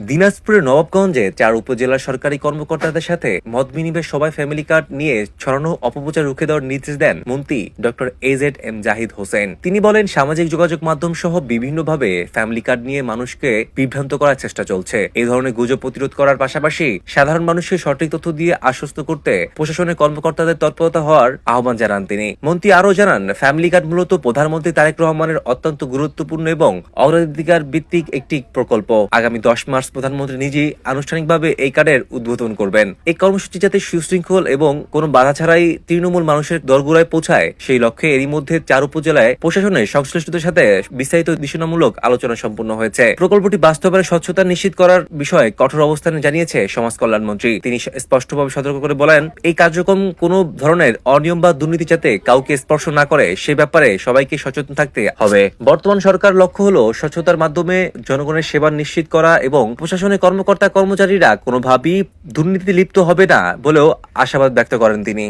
দিনাজপুরের নবাবগঞ্জে 4 উপজেলার সরকারি কর্মকর্তাদের সাথে মত বিনিময় সভায় ফ্যামিলি কার্ড নিয়ে ছড়ানো অপপ্রচার রুখে দেওয়ার নির্দেশ দেন মন্ত্রী ডক্টর AZM জাহিদ হোসেন। তিনি বলেন, সামাজিক যোগাযোগ মাধ্যম সহ বিভিন্নভাবে ফ্যামিলি কার্ড নিয়ে মানুষকে বিভ্রান্ত করার চেষ্টা চলছে। এই ধরনের গুজব প্রতিরোধ করার পাশাপাশি সাধারণ মানুষকে সঠিক তথ্য দিয়ে আশ্বস্ত করতে প্রশাসনের কর্মকর্তাদের তৎপরতা হওয়ার আহ্বান জানান তিনি। মন্ত্রী আরও জানান, ফ্যামিলি কার্ড মূলত প্রধানমন্ত্রী তারেক রহমানের অত্যন্ত গুরুত্বপূর্ণ এবং অগ্রাধিকার ভিত্তিক একটি প্রকল্প। আগামী 10 মার্চ প্রধানমন্ত্রী নিজেই আনুষ্ঠানিকভাবে এই কার্ডের উদ্বোধন করবেন। এই কর্মসূচি যাতে সুশৃঙ্খল এবং কোনো বাধা ছাড়াই তৃণমূল মানুষের দরগোড়ায় পৌঁছায়, সেই লক্ষ্যে এরই মধ্যে 4 উপজেলায় প্রশাসনের সংশ্লিষ্টদের সাথে বিস্তারিত দিশামূলক আলোচনা সম্পন্ন হয়েছে। প্রকল্পটি বাস্তবায়নে স্বচ্ছতা নিশ্চিত করার বিষয়ে কঠোর অবস্থানে জানিয়েছে সমাজ কল্যাণ মন্ত্রী। তিনি স্পষ্টভাবে সতর্ক করে বলেন, এই কার্যক্রম কোনো ধরনের অনিয়ম বা দুর্নীতি যাতে কাউকে স্পর্শ না করে সে ব্যাপারে সবাইকে সচেতন থাকতে হবে। বর্তমান সরকার লক্ষ্য হলো স্বচ্ছতার মাধ্যমে জনগণের সেবা নিশ্চিত করা এবং প্রশাসনের কর্মকর্তা কর্মচারীরা কোনোভাবেই দুর্নীতিতে লিপ্ত হবে না বলেও আশাবাদ ব্যক্ত করেন তিনি।